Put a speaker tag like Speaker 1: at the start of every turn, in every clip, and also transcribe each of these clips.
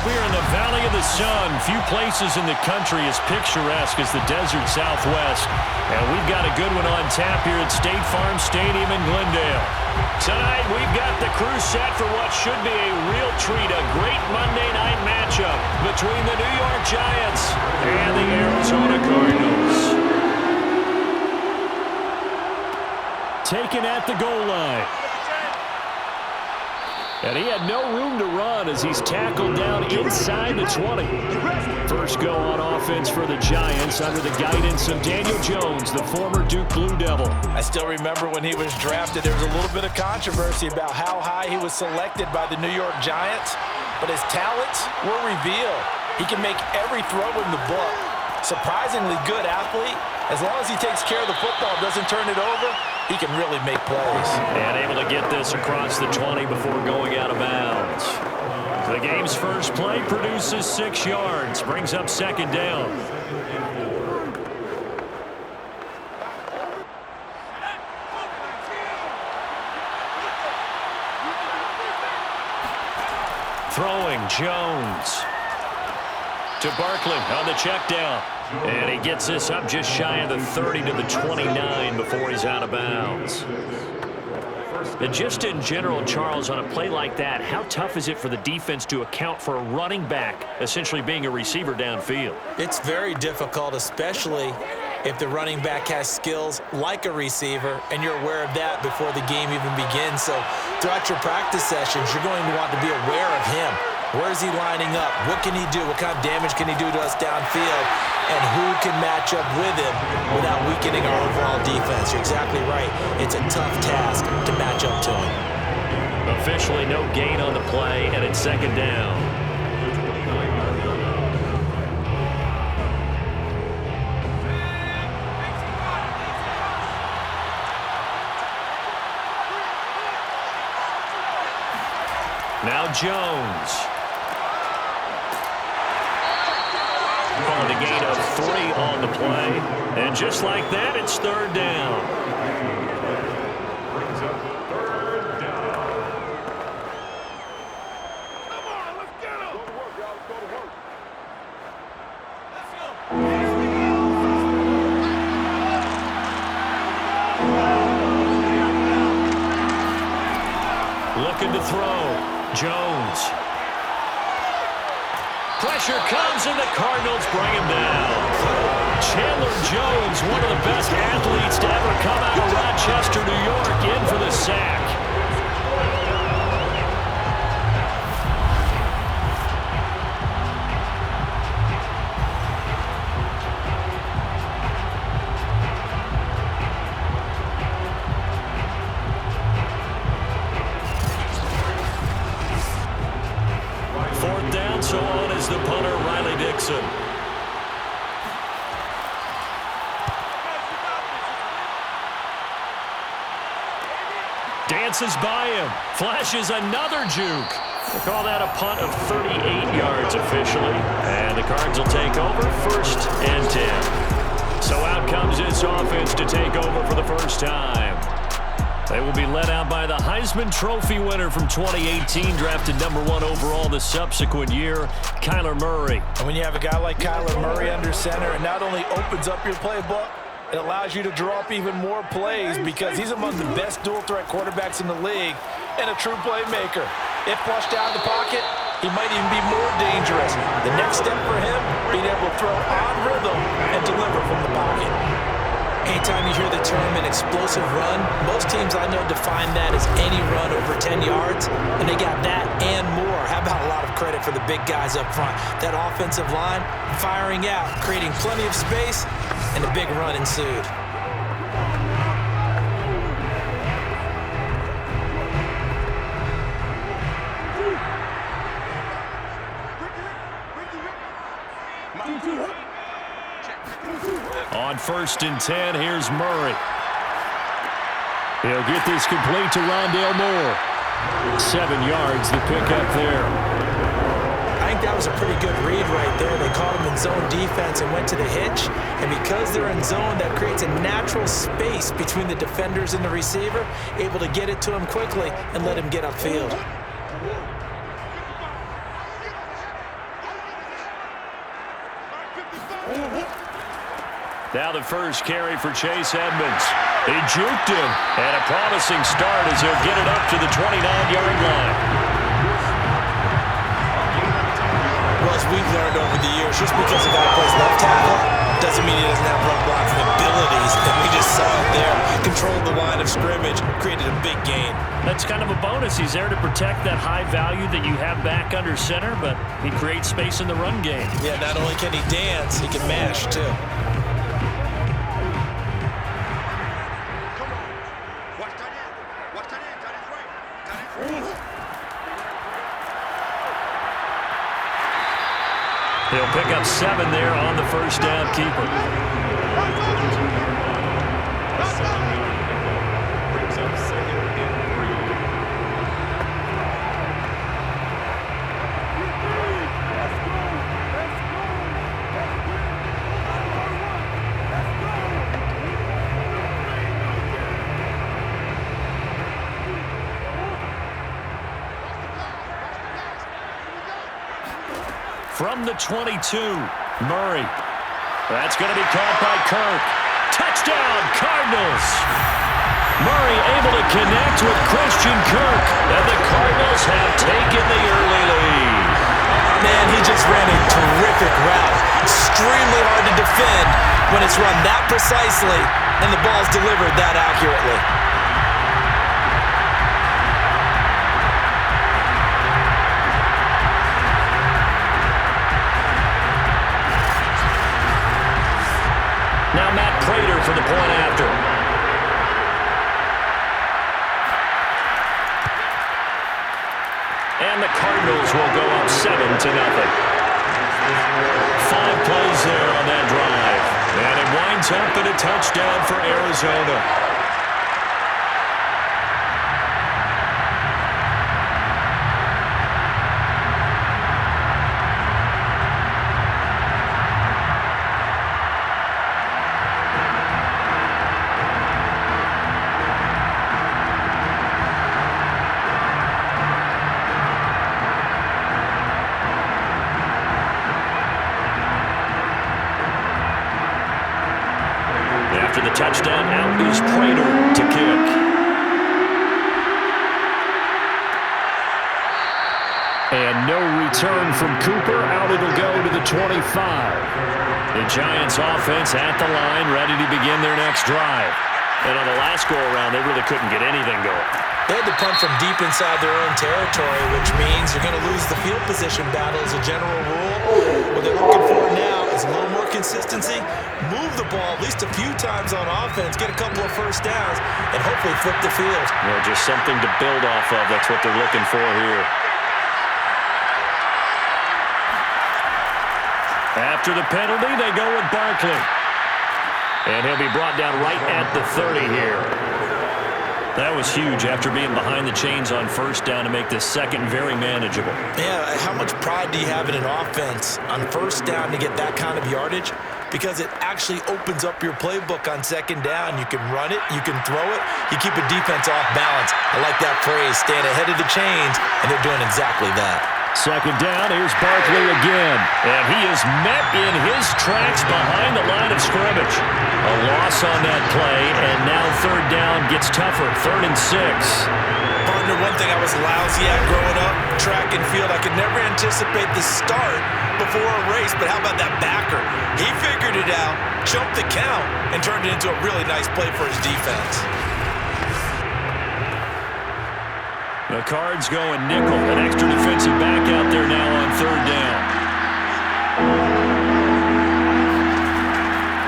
Speaker 1: We are in the Valley of the Sun. Few places in the country as picturesque as the desert Southwest. And we've got a good one on tap here at State Farm Stadium in Glendale. Tonight, we've got the crew set for what should be a real treat, a great Monday night matchup between the New York Giants and the Arizona Cardinals. Taken at the goal line. And he had no room to run as he's tackled down inside the 20. First go on offense for the Giants under the guidance of Daniel Jones, the former Duke Blue Devil.
Speaker 2: I still remember when he was drafted, there was a little bit of controversy about how high he was selected by the New York Giants, but his talents were revealed. He can make every throw in the book. Surprisingly good athlete. As long as he takes care of the football, doesn't turn it over, he can really make plays.
Speaker 1: And able to get this across the 20 before going out of bounds. The game's first play produces 6 yards, brings up second down. Throwing, Jones. To Barkley on the check down. And he gets this up just shy of the 30 to the 29 before he's out of bounds. And just in general, Charles, on a play like that, how tough is it for the defense to account for a running back essentially being a receiver downfield?
Speaker 3: It's very difficult, especially if the running back has skills like a receiver, and you're aware of that before the game even begins. So throughout your practice sessions, you're going to want to be aware of him. Where is he lining up? What can he do? What kind of damage can he do to us downfield? And who can match up with him without weakening our overall defense? You're exactly right. It's a tough task to match up to him.
Speaker 1: Officially no gain on the play, and it's second down. Now Jones. On the gain of 3 on the play. And just like that, it's third down.
Speaker 4: Come on, let's get him. Go to work, y'all. Let's go to work.
Speaker 1: Looking to throw. Jones. Pressure comes, and the Cardinals bring him down. Chandler Jones, one of the best athletes to ever come out of Rochester, New York, in for the sack. Fourth down, so on is the punter, Riley Dixon. Dances by him, flashes another juke. We'll call that a punt of 38 yards officially. And the Cards will take over, first and 10. So out comes this offense to take over for the first time. They will be led out by the Heisman Trophy winner from 2018, drafted #1 overall the subsequent year, Kyler Murray.
Speaker 2: And when you have a guy like Kyler Murray under center, it not only opens up your playbook, it allows you to draw up even more plays because he's among the best dual-threat quarterbacks in the league and a true playmaker. If flushed out of the pocket, he might even be more dangerous. The next step for him, being able to throw on rhythm and deliver from the pocket.
Speaker 3: Anytime you hear the term an explosive run, most teams I know define that as any run over 10 yards, and they got that and more. How about a lot of credit for the big guys up front? That offensive line firing out, creating plenty of space, and a big run ensued.
Speaker 1: On first and 10, here's Murray. He'll get this complete to Rondale Moore. 7 yards, the pickup there.
Speaker 3: I think that was a pretty good read right there. They caught him in zone defense and went to the hitch. And because they're in zone, that creates a natural space between the defenders and the receiver, able to get it to him quickly and let him get upfield.
Speaker 1: Now the first carry for Chase Edmonds. He juked him, and a promising start as he'll get it up to the 29-yard line.
Speaker 3: Well, as we've learned over the years, just because a guy plays left tackle doesn't mean he doesn't have run blocking abilities. And we just saw it there. Controlled the line of scrimmage, created a big gain.
Speaker 1: That's kind of a bonus. He's there to protect that high value that you have back under center, but he creates space in the run game.
Speaker 3: Yeah, not only can he dance, he can mash, too.
Speaker 1: He'll pick up 7 there on the first down keeper. From the 22, Murray. That's going to be caught by Kirk. Touchdown, Cardinals! Murray able to connect with Christian Kirk, and the Cardinals have taken the early lead.
Speaker 3: Man, he just ran a terrific route. Extremely hard to defend when it's run that precisely and the ball's delivered that accurately.
Speaker 1: Now Matt Prater for the point after. And the Cardinals will go up 7-0. 5 plays there on that drive. And it winds up in a touchdown for Arizona. After the touchdown, out is Prater to kick. And no return from Cooper. Out it'll go to the 25. The Giants offense at the line, ready to begin their next drive. And on the last go-around, they really couldn't get anything going.
Speaker 3: They had to punt from deep inside their own territory, which means you're going to lose the field position battle as a general rule. What they're looking for now is a little more consistency, move the ball at least a few times on offense, get a couple of first downs, and hopefully flip the field.
Speaker 1: Yeah, just something to build off of. That's what they're looking for here. After the penalty, they go with Barkley. And he'll be brought down right at the 30 here. That was huge after being behind the chains on first down to make this second very manageable.
Speaker 3: Yeah, how much pride do you have in an offense on first down to get that kind of yardage? Because it actually opens up your playbook on second down. You can run it, you can throw it, you keep a defense off balance. I like that phrase, staying ahead of the chains, and they're doing exactly that.
Speaker 1: Second down, here's Barkley again. And he is met in his tracks behind the line of scrimmage. A loss on that play, and now third down gets tougher. 3rd and 6.
Speaker 3: Partner, one thing I was lousy at growing up, track and field, I could never anticipate the start before a race, but how about that backer? He figured it out, jumped the count, and turned it into a really nice play for his defense.
Speaker 1: The Cards going nickel. An extra defensive back out there now on third down.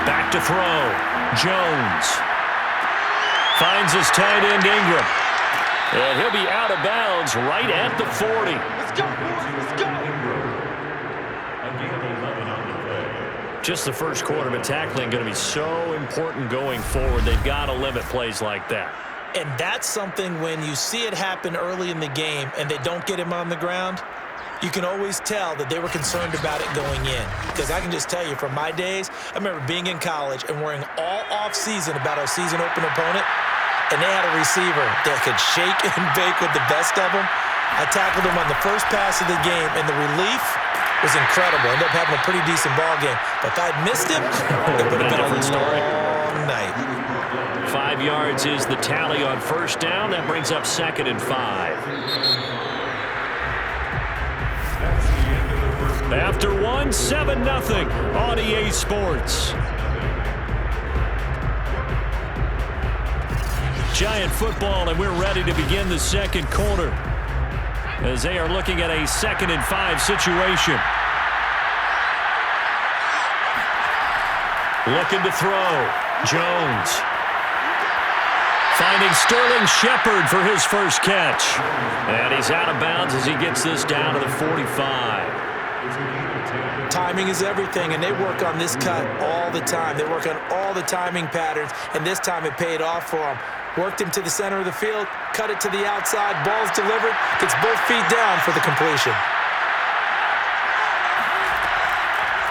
Speaker 1: Back to throw. Jones. Finds his tight end Ingram. And he'll be out of bounds right at the 40.
Speaker 4: Let's go, boys. Let's go.
Speaker 1: Just the first quarter, but tackling going to be so important going forward. They've got to limit plays like that.
Speaker 3: And that's something when you see it happen early in the game and they don't get him on the ground, you can always tell that they were concerned about it going in. Because I can just tell you from my days, I remember being in college and worrying all off-season about our season open opponent, and they had a receiver that could shake and bake with the best of them. I tackled him on the first pass of the game, and the relief was incredible. Ended up having a pretty decent ball game. But if I'd missed him, it would have been a long night.
Speaker 1: 5 yards is the tally on first down. That brings up 2nd and 5. After 1, 7-0 on EA Sports. Giant football, and we're ready to begin the second quarter as they are looking at a 2nd and 5 situation. Looking to throw. Jones. Finding Sterling Shepard for his first catch. And he's out of bounds as he gets this down to the 45.
Speaker 3: Timing is everything, and they work on this cut all the time. They work on all the timing patterns, and this time it paid off for them. Worked him to the center of the field, cut it to the outside, ball's delivered, gets both feet down for the completion.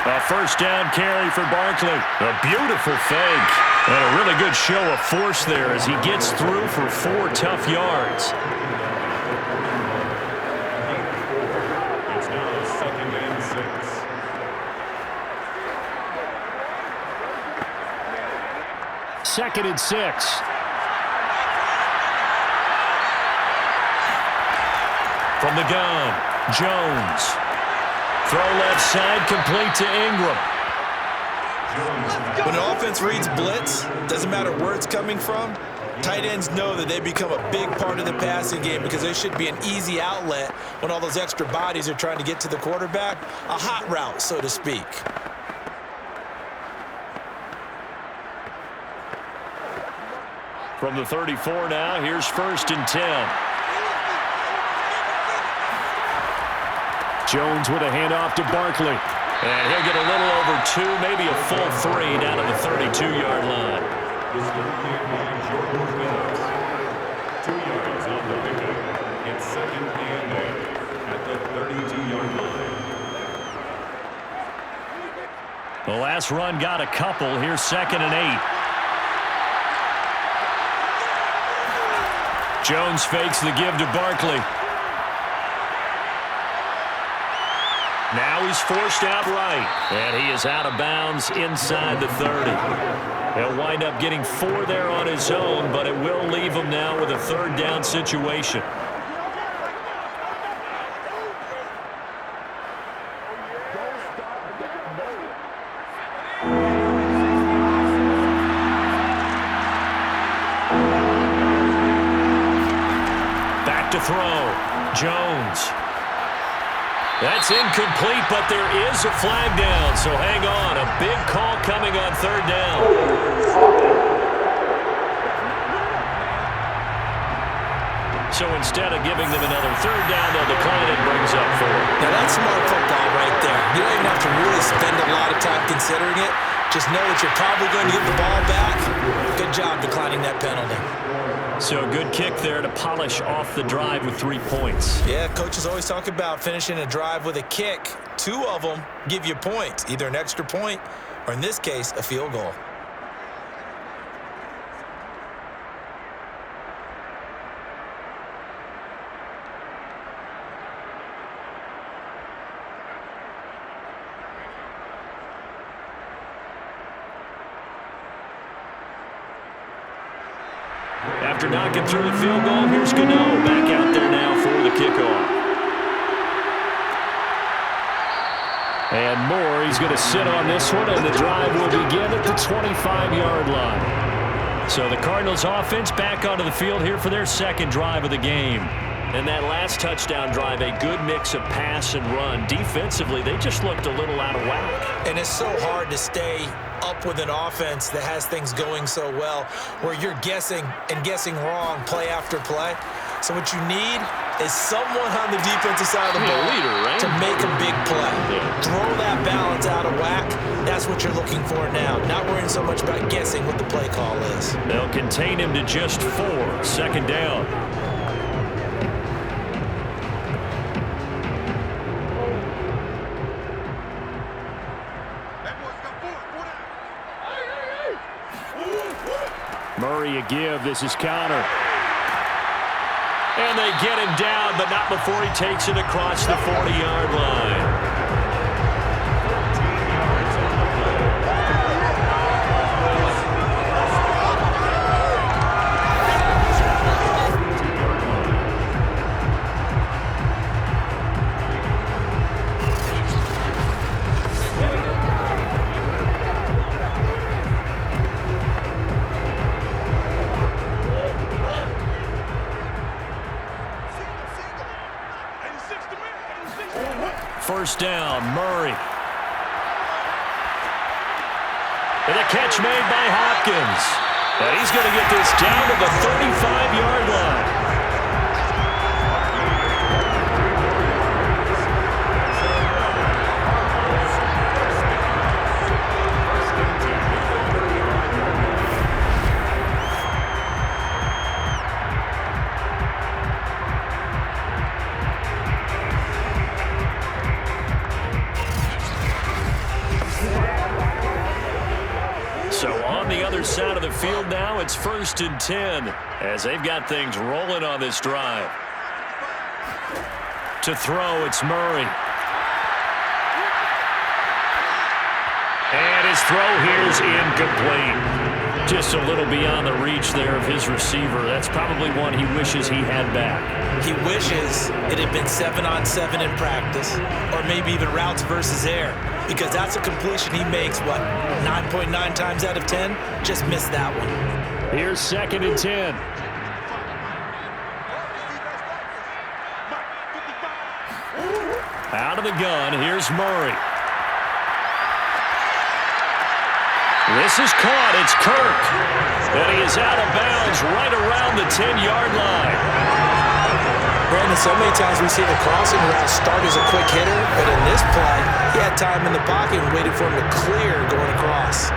Speaker 1: A first down carry for Barkley. A beautiful fake. And a really good show of force there as he gets through for 4 tough yards.
Speaker 4: It's now 2nd and 6.
Speaker 1: Second and 6. From the gun, Jones. Throw left side, complete to Ingram.
Speaker 3: When an offense reads blitz, doesn't matter where it's coming from, tight ends know that they become a big part of the passing game because they should be an easy outlet when all those extra bodies are trying to get to the quarterback. A hot route, so to speak.
Speaker 1: From the 34 now, here's 1st and 10. Jones with a handoff to Barkley. And he'll get a little over 2, maybe a full 3 down to the 32-yard line.
Speaker 4: 2 yards on the pickup. It's 2nd and 8 at the 32-yard line.
Speaker 1: The last run got a couple. Here's 2nd and 8. Jones fakes the give to Barkley. Now he's forced out right, and he is out of bounds inside the 30. He'll wind up getting 4 there on his own, but it will leave him now with a 3rd down situation. Back to throw. Jones. That's incomplete, but there is a flag down, so hang on. A big call coming on 3rd down. So instead of giving them another 3rd down, they'll decline it and brings up 4.
Speaker 3: Now that's smart football right there. You don't even have to really spend a lot of time considering it. Just know that you're probably going to get the ball back. Good job declining that penalty.
Speaker 1: So a good kick there to polish off the drive with 3 points.
Speaker 3: Yeah, coaches always talk about finishing a drive with a kick. 2 of them give you points, either an extra point or, in this case, a field goal.
Speaker 1: After knocking through the field goal, here's Gano back out there now for the kickoff. And Moore, he's going to sit on this one, and the drive will begin at the 25-yard line. So the Cardinals offense back onto the field here for their 2nd drive of the game. And that last touchdown drive, a good mix of pass and run. Defensively, they just looked a little out of whack.
Speaker 3: And it's so hard to stay up with an offense that has things going so well, where you're guessing and guessing wrong play after play. So what you need is someone on the defensive side of the ball to make a big play. Throw that balance out of whack. That's what you're looking for now. Not worrying so much about guessing what the play call is.
Speaker 1: They'll contain him to just 4. 2nd down. Murray a give. This is Connor. And they get him down, but not before he takes it across the 40-yard line. first down. Murray. And a catch made by Hopkins. And he's going to get this down to the 35-yard line. So on the other side of the field now, it's 1st and 10 as they've got things rolling on this drive. To throw, it's Murray. And his throw here is incomplete. Just a little beyond the reach there of his receiver. That's probably one he wishes he had back.
Speaker 3: He wishes it had been 7-on-7 in practice, or maybe even routes versus air, because that's a completion he makes, 9.9 times out of 10? Just missed that one.
Speaker 1: Here's 2nd and 10. Out of the gun, here's Murray. This is caught. It's Kirk. And he is out of bounds right around the 10-yard line.
Speaker 3: Brandon, so many times we see the crossing route start as a quick hitter, but in this play, he had time in the pocket and waited for him to clear going across.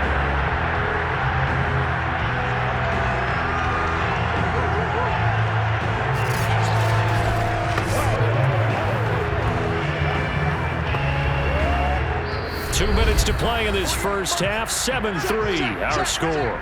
Speaker 1: Two minutes to play in this first half. 7-3, our score.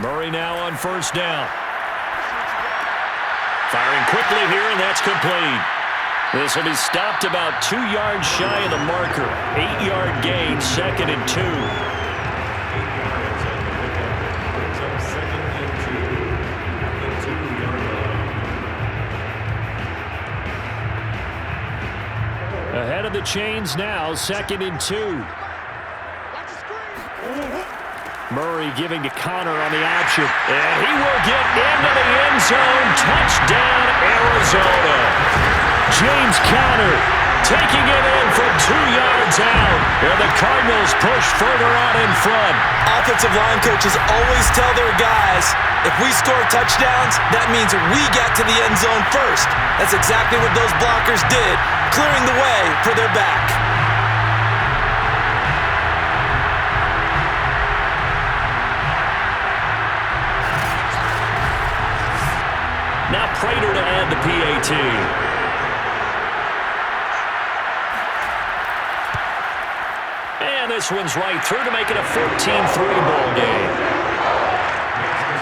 Speaker 1: Murray now on first down. Firing quickly here, and that's complete. This will be stopped about 2 yards shy of the marker. 8-yard gain, 2nd and 2. Ahead of the chains now, 2nd and 2. Murray giving to Connor on the option. And he will get into the end zone. Touchdown, Arizona. James Conner taking it in from 2 yards out. And the Cardinals push further on in front.
Speaker 3: Offensive line coaches always tell their guys, if we score touchdowns, that means we get to the end zone first. That's exactly what those blockers did, clearing the way for their back.
Speaker 1: Now Prater to add the PAT. And this one's right through to make it a 14-3 ball game.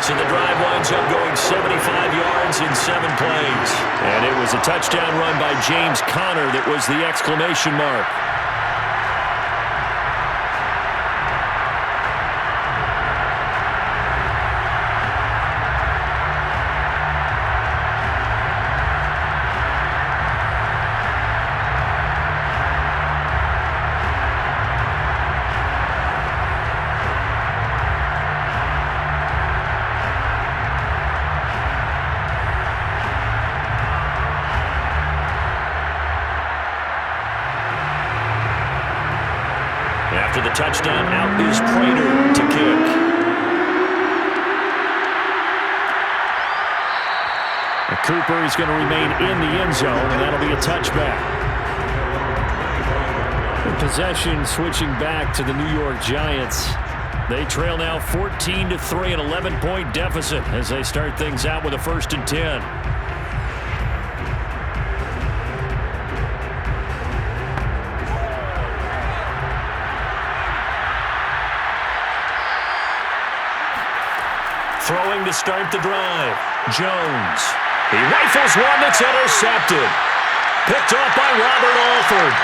Speaker 1: So the drive winds up going 75 yards in 7 plays. And it was a touchdown run by James Conner that was the exclamation mark. After the touchdown, out is Prater to kick. And Cooper is going to remain in the end zone, and that'll be a touchback. The possession switching back to the New York Giants. They trail now 14-3, an 11-point deficit as they start things out with a 1st and 10. Throwing to start the drive. Jones. He rifles one that's intercepted. Picked off by Robert Alford.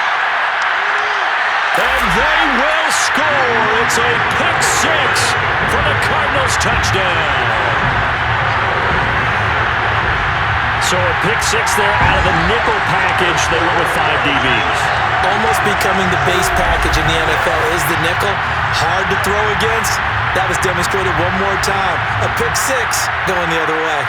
Speaker 1: And they will score. It's a pick 6 for the Cardinals touchdown. So a pick six there out of the nickel package. They went with 5 DBs.
Speaker 3: Almost becoming the base package in the NFL is the nickel. Hard to throw against. That was demonstrated one more time. A pick six going the other way.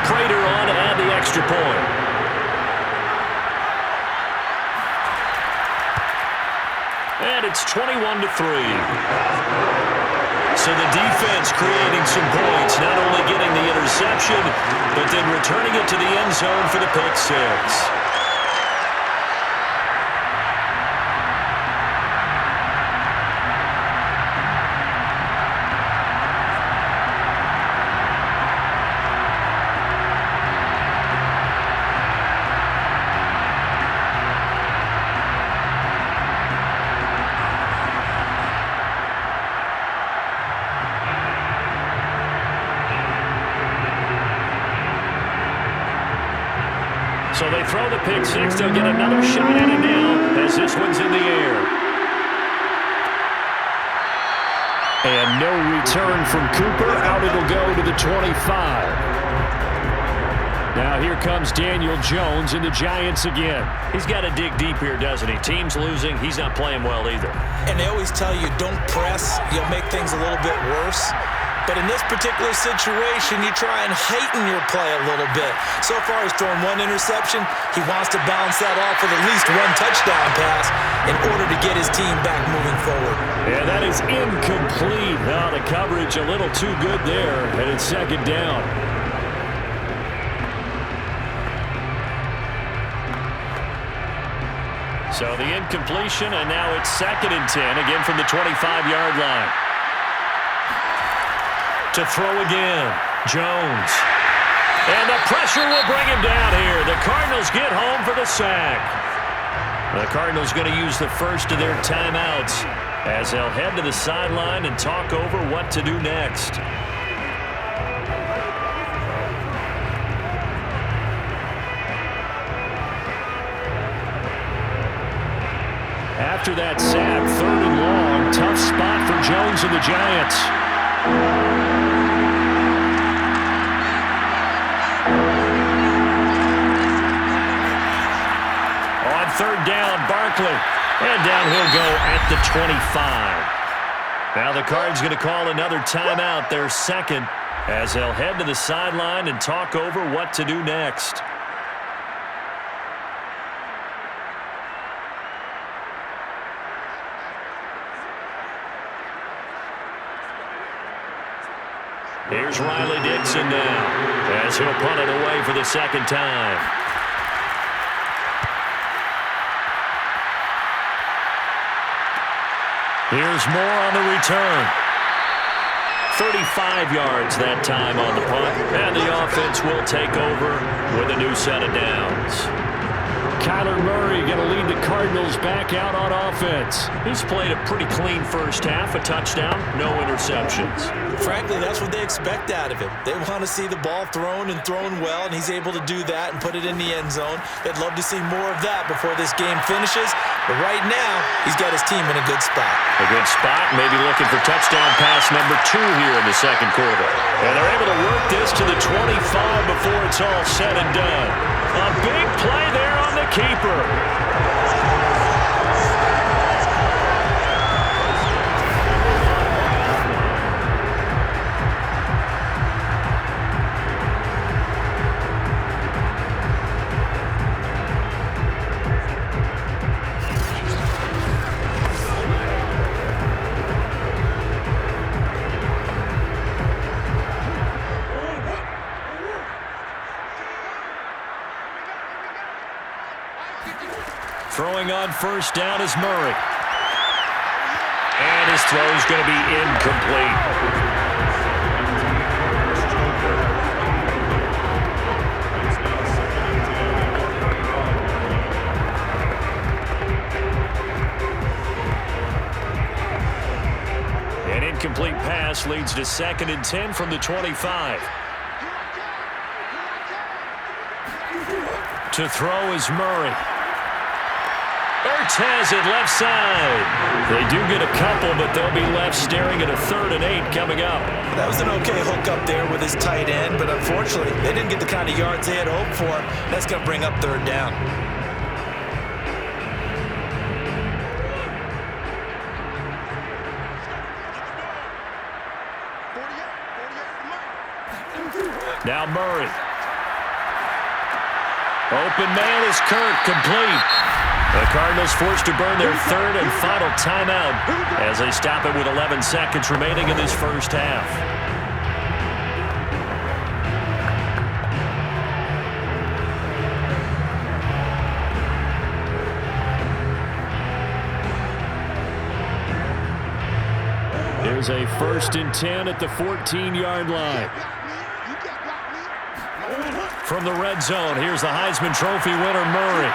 Speaker 1: Prater on to add the extra point. And it's 21-3. So the defense creating some points, not only getting the interception, but then returning it to the end zone for the pick six. So they throw the pick six. They'll get another shot at it now as this one's in the air. And no return from Cooper. Out it'll go to the 25. Now here comes Daniel Jones and the Giants again. He's got to dig deep here, doesn't he? Team's losing. He's not playing well either.
Speaker 3: And they always tell you, don't press. You'll make things a little bit worse. But in this particular situation, you try and heighten your play a little bit. So far, he's thrown one interception. He wants to bounce that off with at least one touchdown pass in order to get his team back moving forward.
Speaker 1: Yeah, that is incomplete. Oh, the coverage a little too good there, and it's second down. So the incompletion, and now it's 2nd and 10, again from the 25-yard line. To throw again, Jones. And the pressure will bring him down here. The Cardinals get home for the sack. The Cardinals going to use the first of their timeouts as they'll head to the sideline and talk over what to do next. After that sack, 3rd and long, tough spot for Jones and the Giants. On 3rd down, Barkley. And down he'll go at the 25. Now the Cards going to call another timeout, their second, as they'll head to the sideline and talk over what to do next. Here's Riley Dixon now as he'll punt it away for the second time. Here's Moore on the return. 35 yards that time on the punt, and the offense will take over with a new set of downs. Kyler Murray going to lead the Cardinals back out on offense. He's played a pretty clean first half, a touchdown, no interceptions.
Speaker 3: Frankly, that's what they expect out of him. They want to see the ball thrown and thrown well, and he's able to do that and put it in the end zone. They'd love to see more of that before this game finishes. But right now, he's got his team in a good spot.
Speaker 1: A good spot, maybe looking for touchdown pass number 2 here in the second quarter. And they're able to work this to the 25 before it's all said and done. A big play there on the keeper. Throwing on first down is Murray. And his throw is going to be incomplete. An incomplete pass leads to 2nd and 10 from the 25. To throw is Murray. Ertz has it left side. They do get a couple, but they'll be left half, staring at a 3rd and 8 coming up.
Speaker 3: That was an okay hook up there with his tight end, but unfortunately, they didn't get the kind of yards they had hoped for. That's going to bring up 3rd down.
Speaker 1: Now Murray. Open man is Kirk, complete. The Cardinals forced to burn their 3rd and final timeout as they stop it with 11 seconds remaining in this first half. Here's a 1st and 10 at the 14-yard line. From the red zone, here's the Heisman Trophy winner, Murray.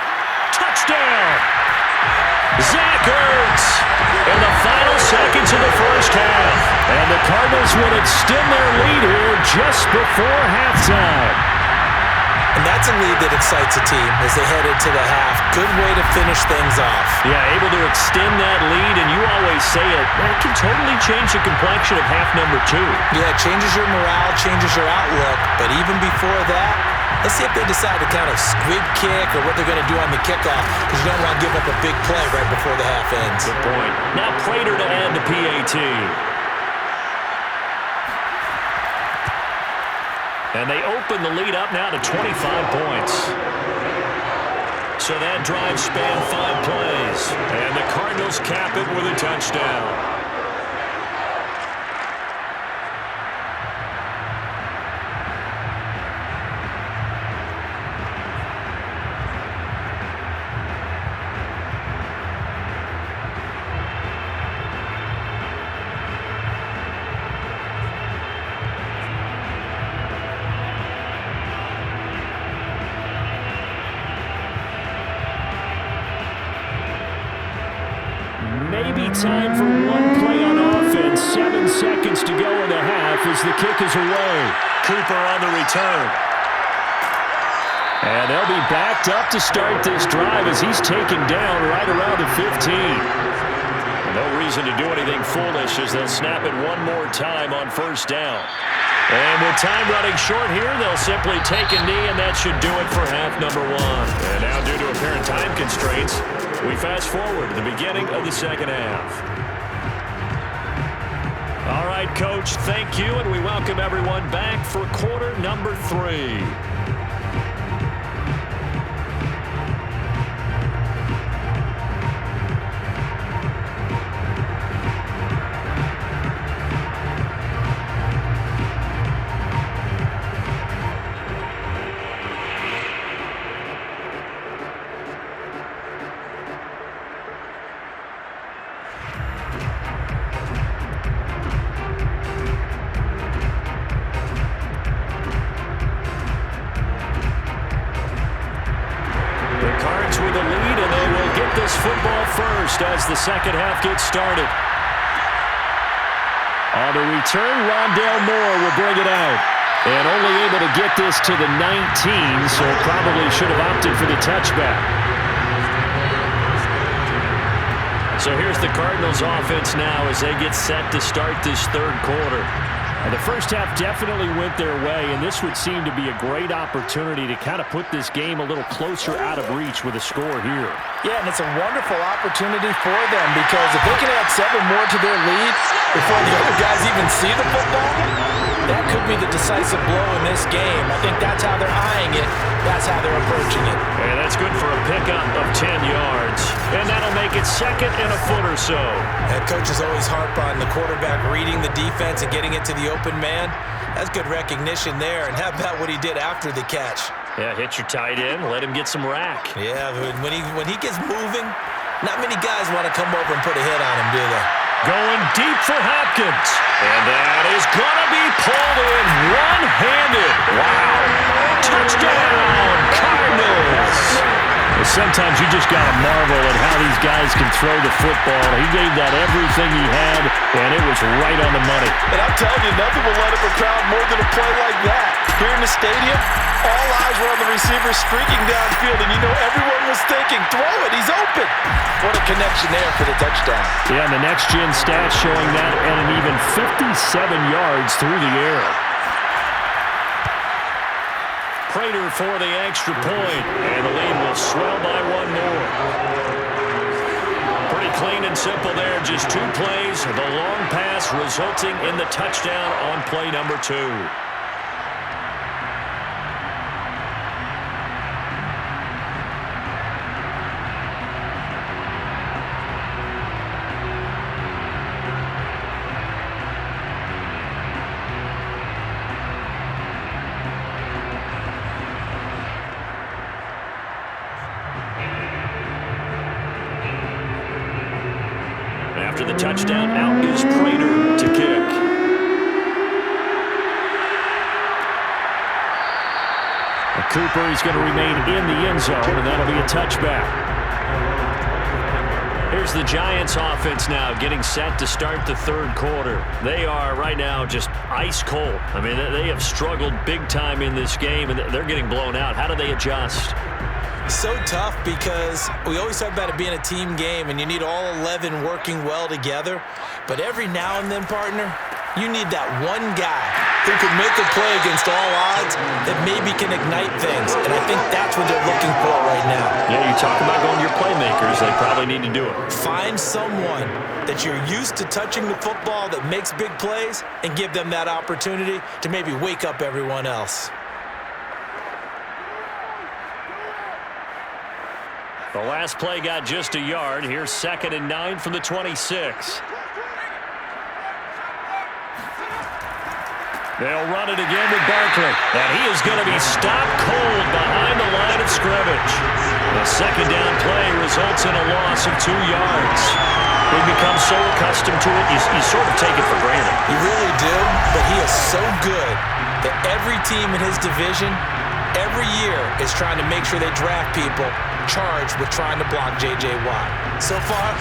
Speaker 1: Touchdown! Zach Ertz in the final seconds of the first half. And the Cardinals would extend their lead here just before halftime.
Speaker 3: And that's a lead that excites a team as they head into the half. Good way to finish things off.
Speaker 1: Yeah, able to extend that lead, and you always say it, it can totally change the complexion of half number 2.
Speaker 3: Yeah, it changes your morale, changes your outlook. But even before that, let's see if they decide to kind of squib kick or what they're going to do on the kickoff, because you don't want to give up a big play right before the half ends.
Speaker 1: Good point. Now Prater to add the PAT. And they open the lead up now to 25 points. So that drive spanned 5 plays. And the Cardinals cap it with a touchdown. Maybe time for one play on offense. 7 seconds to go in the half as the kick is away. Cooper on the return. And they'll be backed up to start this drive as he's taken down right around the 15. No reason to do anything foolish as they'll snap it one more time on 1st down. And with time running short here, they'll simply take a knee, and that should do it for half number 1. And now, due to apparent time constraints, we fast forward to the beginning of the second half. All right, Coach, thank you, and we welcome everyone back for quarter number 3. Football first as the second half gets started. On the return, Rondale Moore will bring it out. And only able to get this to the 19, so probably should have opted for the touchback. So here's the Cardinals offense now as they get set to start this 3rd quarter. And the first half definitely went their way, and this would seem to be a great opportunity to kind of put this game a little closer out of reach with a score here.
Speaker 2: Yeah, and it's a wonderful opportunity for them because if they can add 7 more to their lead before the other guys even see the football, that could be the decisive blow in this game. I think that's how they're eyeing it. That's how they're approaching it.
Speaker 1: And that's good for a pickup of 10 yards. And that'll make it 2nd and a foot or so.
Speaker 3: Head coaches always harp on the quarterback reading the defense and getting it to the open man. That's good recognition there. And how about what he did after the catch?
Speaker 1: Yeah, hit your tight end, let him get some rack.
Speaker 3: Yeah, when he gets moving, not many guys want to come over and put a hit on him, do they?
Speaker 1: Going deep for Hopkins. And that is going to be pulled in one-handed. Wow. Touchdown, Cardinals. Sometimes you just got to marvel at how these guys can throw the football. He gave that everything he had, and it was right on the money.
Speaker 2: And I'm telling you, nothing will let him be proud more than a play like that. Here in the stadium, all eyes were on the receiver streaking downfield, and you know everyone was thinking, throw it, he's open. What a connection there for the touchdown.
Speaker 1: Yeah, and the next-gen stats showing that at an even 57 yards through the air. Prater for the extra point, and the lead will swell by one more. Pretty clean and simple there, just 2 plays. The long pass resulting in the touchdown on play number 2. After the touchdown, out is Prater to kick. Cooper is going to remain in the end zone, and that'll be a touchback. Here's the Giants offense now getting set to start the third quarter. They are right now just ice cold. I mean, they have struggled big time in this game, and they're getting blown out. How do they adjust?
Speaker 3: So tough because we always talk about it being a team game and you need all 11 working well together. But every now and then, partner, you need that one guy who can make a play against all odds that maybe can ignite things. And I think that's what they're looking for right now.
Speaker 1: Yeah, you talk about going to your playmakers. They probably need to do it.
Speaker 3: Find someone that you're used to touching the football that makes big plays and give them that opportunity to maybe wake up everyone else.
Speaker 1: The last play got just a yard. Here's 2nd and 9 from the 26. They'll run it again with Barkley. And he is going to be stopped cold behind the line of scrimmage. The second down play results in a loss of 2 yards. We become so accustomed to it, you sort of take it for granted.
Speaker 3: You really do, but he is so good that every team in his division every year is trying to make sure they draft people charged with trying to block J.J. Watt. So far,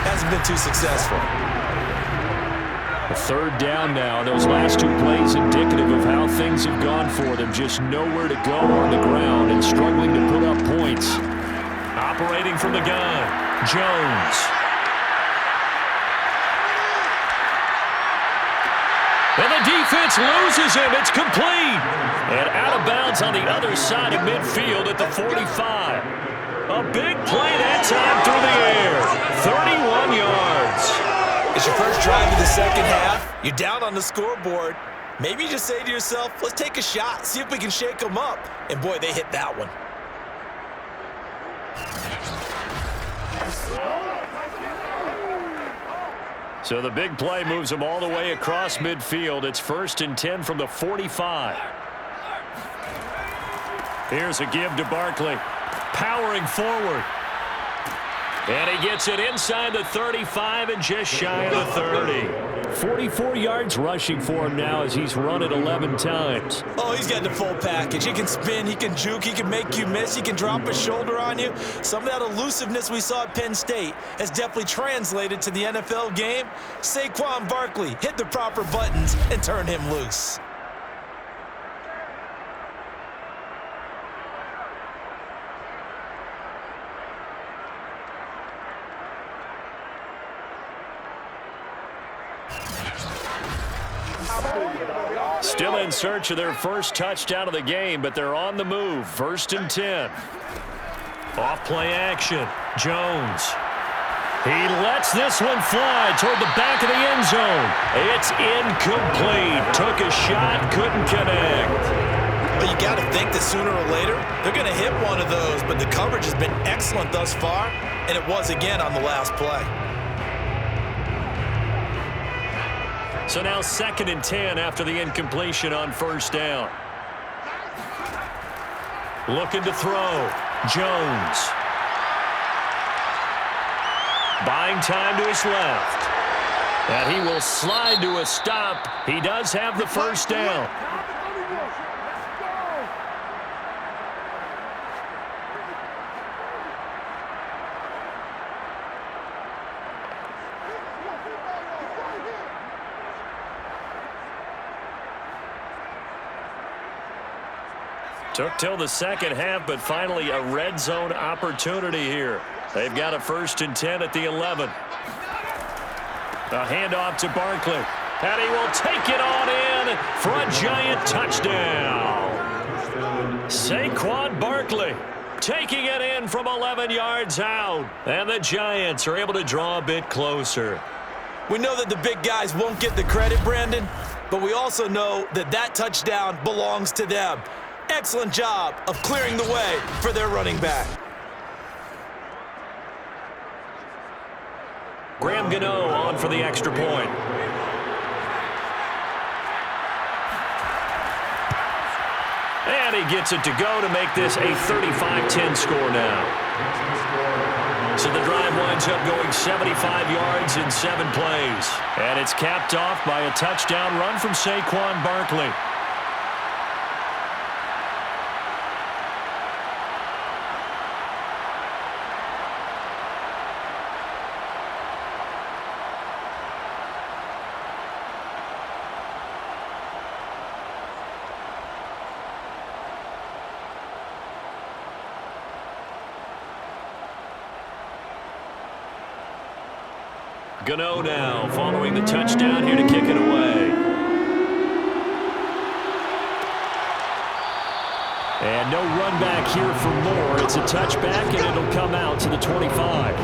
Speaker 3: hasn't been too successful.
Speaker 1: A third down now. Those last 2 plays indicative of how things have gone for them. Just nowhere to go on the ground and struggling to put up points. Operating from the gun, Jones. And the defense loses him. It's complete. And out of bounds on the other side of midfield at the 45. A big play that time through the air. 31 yards.
Speaker 3: It's your first drive of the second half. You're down on the scoreboard. Maybe you just say to yourself, let's take a shot, see if we can shake them up. And boy, they hit that one.
Speaker 1: So the big play moves them all the way across midfield. It's 1st and 10 from the 45. Here's a give to Barkley. Powering forward. And he gets it inside the 35 and just shy of the 30. 44 yards rushing for him now as he's run it 11 times.
Speaker 3: Oh, he's got the full package. He can spin, he can juke, he can make you miss, he can drop a shoulder on you. Some of that elusiveness we saw at Penn State has definitely translated to the NFL game. Saquon Barkley hit the proper buttons and turn him loose.
Speaker 1: Still in search of their first touchdown of the game, but they're on the move. 1st and 10. Off play action. Jones. He lets this one fly toward the back of the end zone. It's incomplete. Took a shot, couldn't connect.
Speaker 3: But you got to think that sooner or later, they're going to hit one of those. But the coverage has been excellent thus far, and it was again on the last play.
Speaker 1: So now 2nd and 10 after the incompletion on 1st down. Looking to throw. Jones. Buying time to his left. And he will slide to a stop. He does have the 1st down. Took till the second half, but finally a red zone opportunity here. They've got a 1st and 10 at the 11. A handoff to Barkley. And he will take it on in for a giant touchdown. Saquon Barkley taking it in from 11 yards out. And the Giants are able to draw a bit closer.
Speaker 3: We know that the big guys won't get the credit, Brandon, but we also know that that touchdown belongs to them. Excellent job of clearing the way for their running back.
Speaker 1: Graham Gano on for the extra point. And he gets it to go to make this a 35-10 score now. So the drive winds up going 75 yards in 7 plays. And it's capped off by a touchdown run from Saquon Barkley. Gano now following the touchdown here to kick it away. And no run back here for Moore. It's a touchback, and it'll come out to the 25.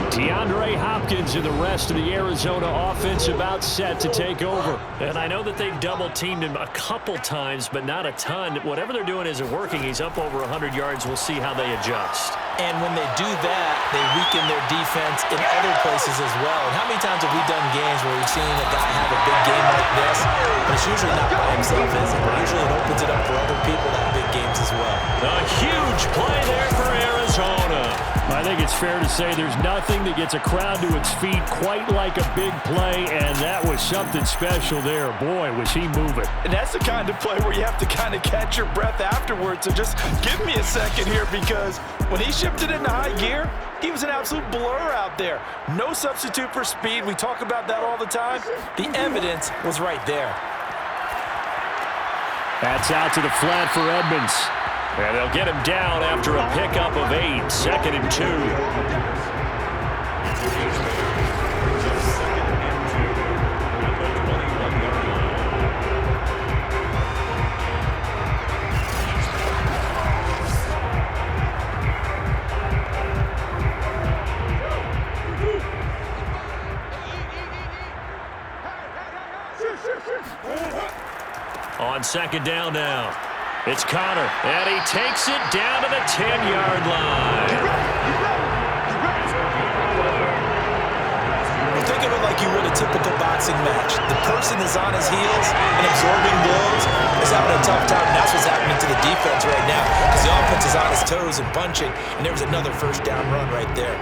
Speaker 1: DeAndre Hopkins and the rest of the Arizona offense about set to take over. And I know that they've double-teamed him a couple times, but not a ton. Whatever they're doing isn't working. He's up over 100 yards. We'll see how they adjust.
Speaker 3: And when they do that, they weaken their defense in other places as well. And how many times have we done games where we've seen a guy have a big game like this, but it's usually not by himself, is it? Usually it opens it up for other people to have big games as well.
Speaker 1: A huge play there for Arizona. I think it's fair to say there's nothing that gets a crowd to its feet quite like a big play, and that was something special there. Boy, was he moving.
Speaker 2: And that's the kind of play where you have to kind of catch your breath afterwards. So just give me a second here, because when he shifted into high gear, he was an absolute blur out there. No substitute for speed. We talk about that all the time. The evidence was right there.
Speaker 1: That's out to the flat for Edmonds. And they'll get him down after a pickup of 8, 2nd and 2. On 2nd down now. It's Connor, and he takes it down to the 10-yard line.
Speaker 3: Well, think of it like you would a typical boxing match. The person is on his heels and absorbing blows is having a tough time. And that's what's happening to the defense right now, because the offense is on his toes and punching, and there was another 1st down run right there.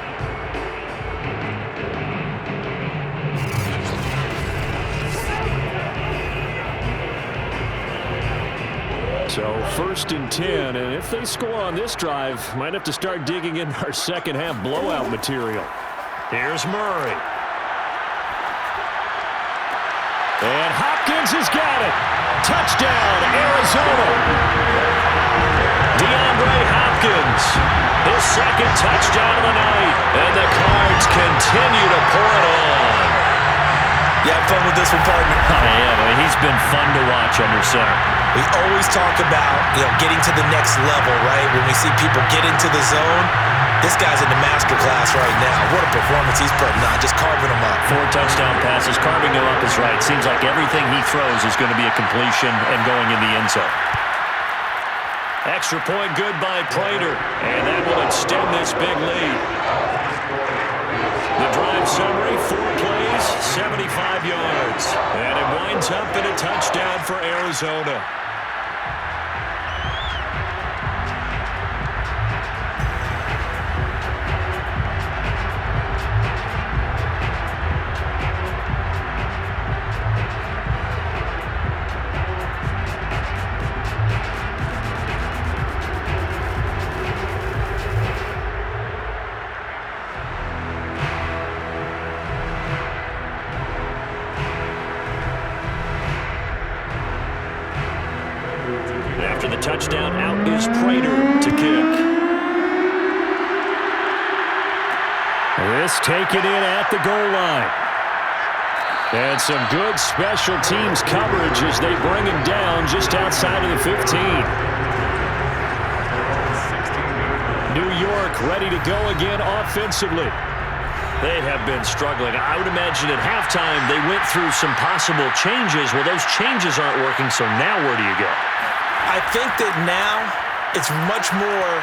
Speaker 1: So 1st and 10, and if they score on this drive, might have to start digging in our second half blowout material. Here's Murray. And Hopkins has got it. Touchdown, Arizona. DeAndre Hopkins, his 2nd touchdown of the night, and the Cards continue to pour it on.
Speaker 3: You have fun with this one, partner?
Speaker 1: I am. I mean, he's been fun to watch under center.
Speaker 3: We always talk about, getting to the next level, right? When we see people get into the zone, this guy's in the master class right now. What a performance he's putting on, just carving them up.
Speaker 1: 4 touchdown passes, carving them up is right. Seems like everything he throws is going to be a completion and going in the end zone. Extra point good by Prater, and that will extend this big lead. The drive summary, 4 plays, 75 yards. And it winds up in a touchdown for Arizona. To the touchdown, out is Prater to kick. This taken in at the goal line. And some good special teams coverage as they bring him down just outside of the 15. New York ready to go again offensively. They have been struggling. I would imagine at halftime they went through some possible changes. Well, those changes aren't working, so now where do you go?
Speaker 3: I think that now it's much more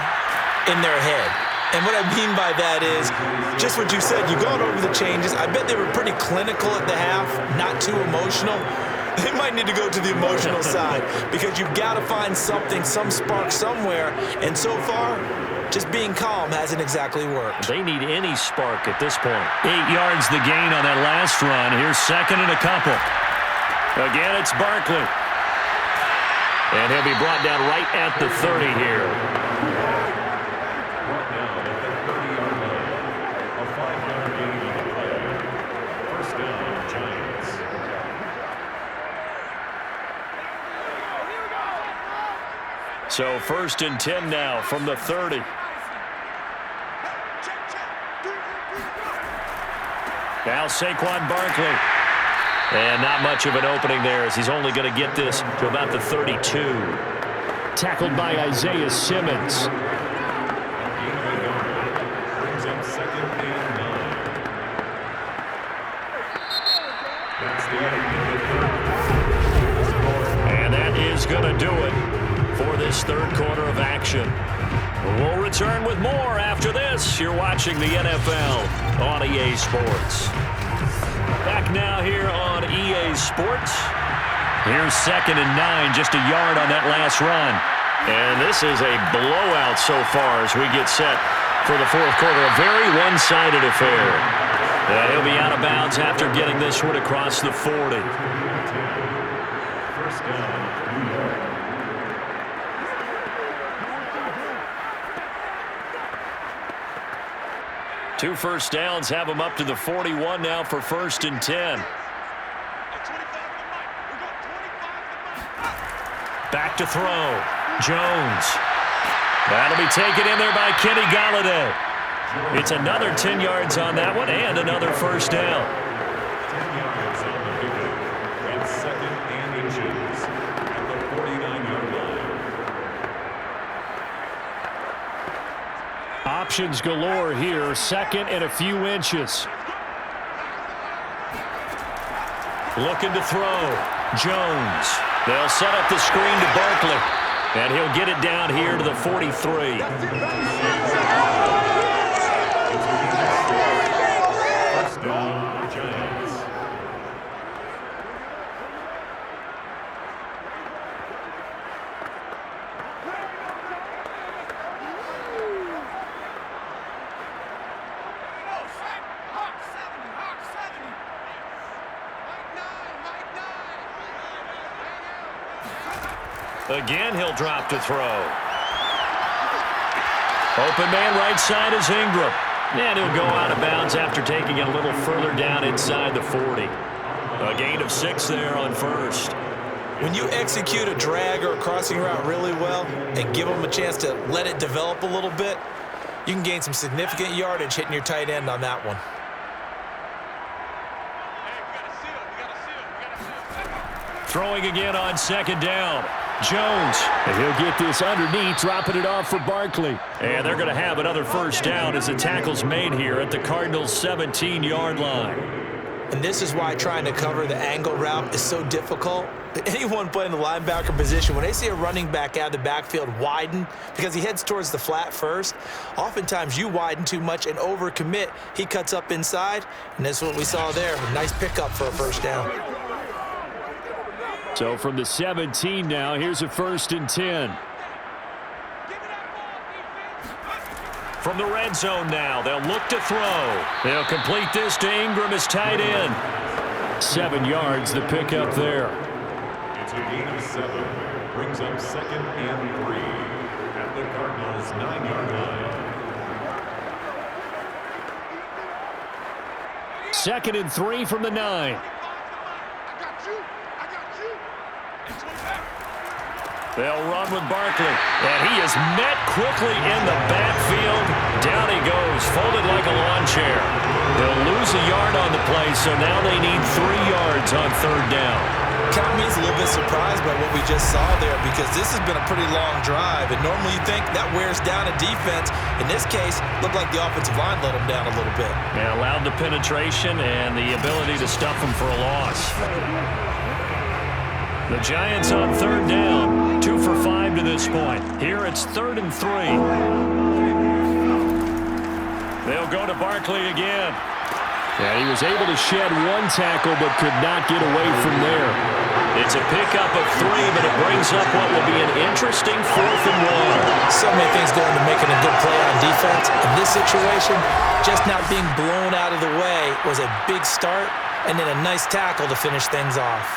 Speaker 3: in their head. And what I mean by that is just what you said. You've gone over the changes. I bet they were pretty clinical at the half, not too emotional. They might need to go to the emotional side because you've got to find something, some spark somewhere. And so far, just being calm hasn't exactly worked.
Speaker 1: They need any spark at this point. 8 yards the gain on that last run. Here's second and a couple. Again, it's Barkley. And he'll be brought down right at the 30 here. So 1st and 10 now from the 30. Now Saquon Barkley. And not much of an opening there as he's only going to get this to about the 32. Tackled by Isaiah Simmons. And that is going to do it for this third quarter of action. We'll return with more after this. You're watching the NFL on EA Sports. Back now here on EA Sports. Here's 2nd and 9, just a yard on that last run. And this is a blowout so far as we get set for the fourth quarter. A very one-sided affair. And he'll be out of bounds after getting this one across the 40.
Speaker 4: First down, New York.
Speaker 1: Two first downs have him up to the 41 now for 1st and 10. Back to throw. Jones. That'll be taken in there by Kenny Golladay. It's another 10 yards on that one and another first down.
Speaker 4: 10 yards on the pickup. And 2nd and inches at the 49-yard line.
Speaker 1: Options galore here. 2nd and a few inches. Looking to throw. Jones. They'll set up the screen to Barkley. And he'll get it down here to the 43.
Speaker 4: First down, Giants.
Speaker 1: Again, he'll drop to throw. Open man right side is Ingram. And he'll go out of bounds after taking it a little further down inside the 40. A gain of 6 there on first.
Speaker 3: When you execute a drag or a crossing route really well and give them a chance to let it develop a little bit, you can gain some significant yardage hitting your tight end on that one.
Speaker 1: Throwing again on 2nd down. Jones, and he'll get this underneath, dropping it off for Barkley. And they're going to have another first down as the tackle's made here at the Cardinals' 17-yard line.
Speaker 3: And this is why trying to cover the angle route is so difficult. Anyone playing the linebacker position, when they see a running back out of the backfield widen because he heads towards the flat first, oftentimes you widen too much and overcommit. He cuts up inside, and that's what we saw there. A nice pickup for a first down.
Speaker 1: So from the 17 now, here's a 1st and 10. From the red zone now, they'll look to throw. They'll complete this to Ingram as tight end. 7 yards, the pickup there.
Speaker 4: It's a gain of 7. Brings up 2nd and 3 at the Cardinals' 9-yard line.
Speaker 1: 2nd and 3 from the 9. They'll run with Barkley. And he is met quickly in the backfield. Down he goes, folded like a lawn chair. They'll lose a yard on the play, so now they need 3 yards on 3rd down.
Speaker 3: Kind of means a little bit surprised by what we just saw there because this has been a pretty long drive, and normally you think that wears down a defense. In this case, looked like the offensive line let them down a little bit.
Speaker 1: Yeah, allowed the penetration and the ability to stuff them for a loss. The Giants on 3rd down, 2 for 5 to this point. Here it's 3rd and 3. They'll go to Barkley again.
Speaker 5: Yeah, he was able to shed 1 tackle but could not get away from there.
Speaker 1: It's a pickup of 3, but it brings up what will be an interesting 4th and 1.
Speaker 3: So many things go into making a good play on defense. In this situation, just not being blown out of the way was a big start and then a nice tackle to finish things off.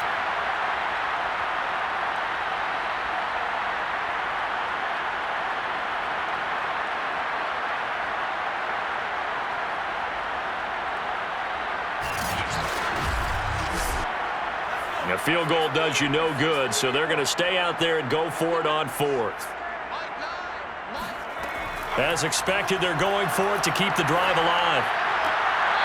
Speaker 1: A field goal does you no good, so they're going to stay out there and go for it on 4th. As expected, they're going for it to keep the drive alive.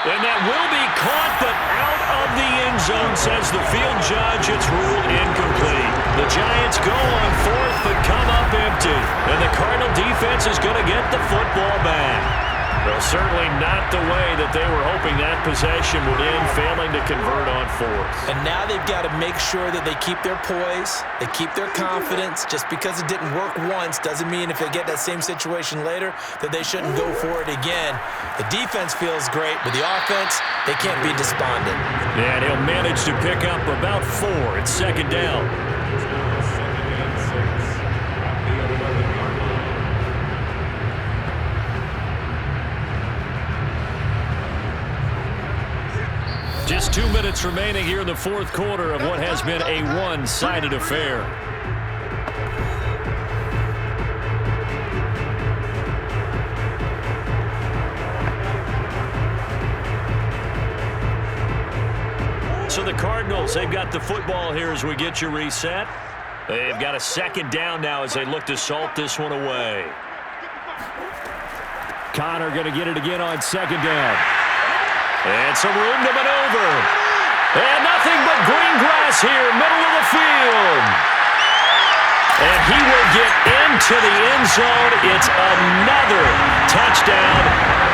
Speaker 1: And that will be caught, but out of the end zone, says the field judge. It's ruled incomplete. The Giants go on 4th, but come up empty. And the Cardinal defense is going to get the football back. Well, certainly not the way that they were hoping that possession would end, failing to convert on 4th.
Speaker 3: And now they've got to make sure that they keep their poise, they keep their confidence. Just because it didn't work once doesn't mean if they get that same situation later that they shouldn't go for it again. The defense feels great, but the offense, they can't be despondent.
Speaker 1: And he'll manage to pick up about 4. It's 2nd down. Just 2 minutes remaining here in the 4th quarter of what has been a one-sided affair. So the Cardinals, they've got the football here as we get you reset. They've got a 2nd down now as they look to salt this one away.
Speaker 5: Connor going to get it again on 2nd down.
Speaker 1: And some room to maneuver. And nothing but green grass here, middle of the field. And he will get into the end zone. It's another touchdown.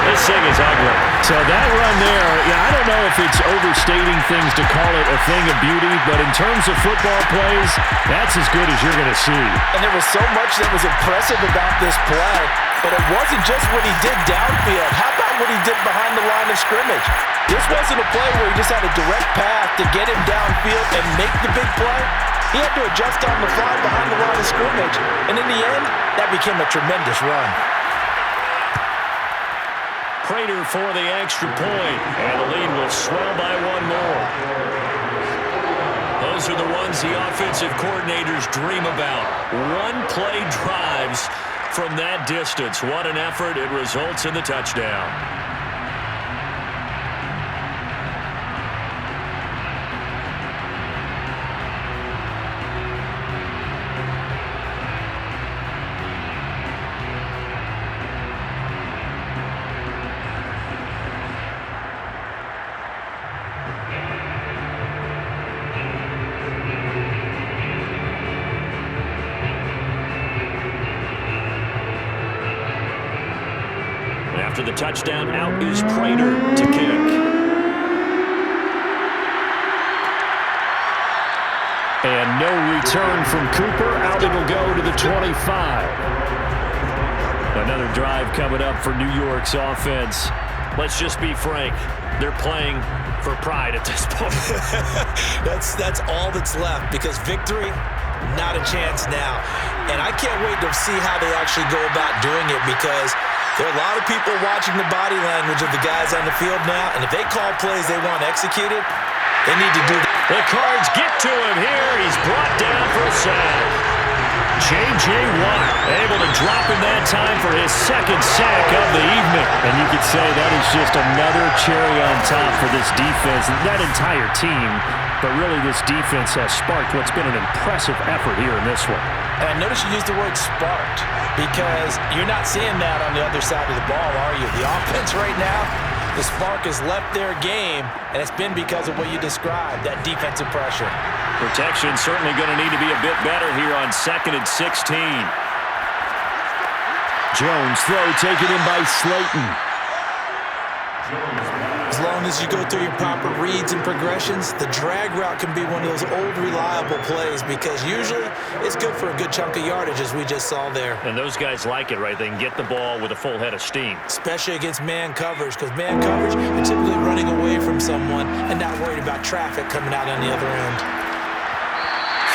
Speaker 1: This thing is ugly.
Speaker 5: So that run there, yeah, I don't know if it's overstating things to call it a thing of beauty, but in terms of football plays, that's as good as you're going to see.
Speaker 2: And there was so much that was impressive about this play, but it wasn't just what he did downfield. How about what he did behind the line of scrimmage? This wasn't a play where he just had a direct path to get him downfield and make the big play. He had to adjust on the fly behind the line of scrimmage. And in the end, that became a tremendous run.
Speaker 1: Prater for the extra point, and the lead will swell by 1 more. Those are the ones the offensive coordinators dream about. One-play drives from that distance. What an effort. It results in the touchdown. After the touchdown, out is Prater to kick.
Speaker 5: And no return from Cooper. Out it'll go to the 25.
Speaker 1: Another drive coming up for New York's offense. Let's just be frank. They're playing for pride at this point.
Speaker 3: That's all that's left because victory, not a chance now. And I can't wait to see how they actually go about doing it because there are a lot of people watching the body language of the guys on the field now, and if they call plays they want executed, they need to do that.
Speaker 1: The Cards get to him here. He's brought down for a sack. J.J. Watt able to drop in that time for his 2nd sack of the evening.
Speaker 5: And you could say that is just another cherry on top for this defense. That entire team but really this defense has sparked what's been an impressive effort here in this one.
Speaker 3: And I notice you use the word sparked because you're not seeing that on the other side of the ball, are you? The offense right now, the spark has left their game, and it's been because of what you described, that defensive pressure.
Speaker 1: Protection certainly going to need to be a bit better here on 2nd and 16.
Speaker 5: Jones throw taken in by Slayton.
Speaker 3: As long as you go through your proper reads and progressions, the drag route can be one of those old reliable plays because usually it's good for a good chunk of yardage, as we just saw there.
Speaker 1: And those guys like it, right? They can get the ball with a full head of steam.
Speaker 3: Especially against man coverage, because man coverage, you're typically running away from someone and not worried about traffic coming out on the other end.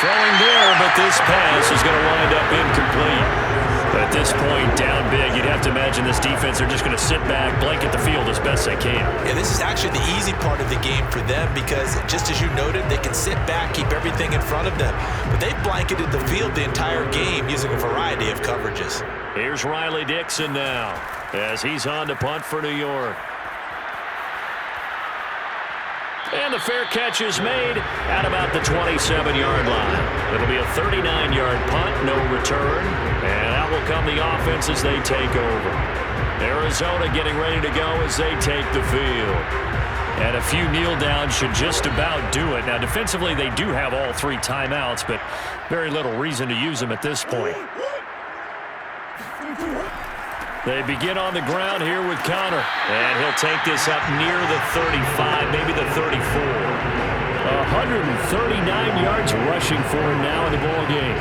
Speaker 1: Throwing there, but this pass is going to wind up incomplete. At this point, down big, you'd have to imagine this defense are just going to sit back, blanket the field as best they can.
Speaker 3: Yeah, this is actually the easy part of the game for them because, just as you noted, they can sit back, keep everything in front of them. But they've blanketed the field the entire game using a variety of coverages.
Speaker 1: Here's Riley Dixon now as he's on to punt for New York. And the fair catch is made at about the 27-yard line. It'll be a 39-yard punt, no return. And out will come the offense as they take over. Arizona getting ready to go as they take the field. And a few kneel downs should just about do it. Now, defensively, they do have all 3 timeouts, but very little reason to use them at this point. They begin on the ground here with Connor. And he'll take this up near the 35, maybe the 34.
Speaker 5: 139 yards rushing for him now in the ball game.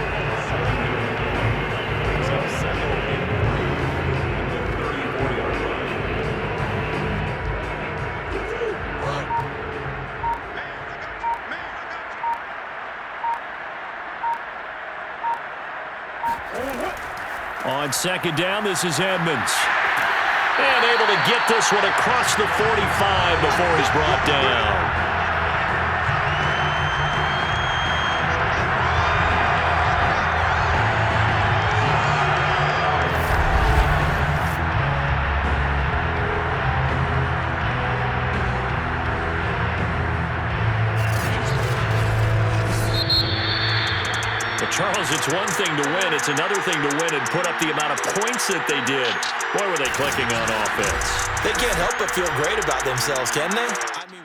Speaker 5: On 2nd down, this is Edmonds.
Speaker 1: And able to get this one across the 45 before he's brought down. Charles, it's one thing to win. It's another thing to win and put up the amount of points that they did. Boy, were they clicking on offense.
Speaker 3: They can't help but feel great about themselves, can they?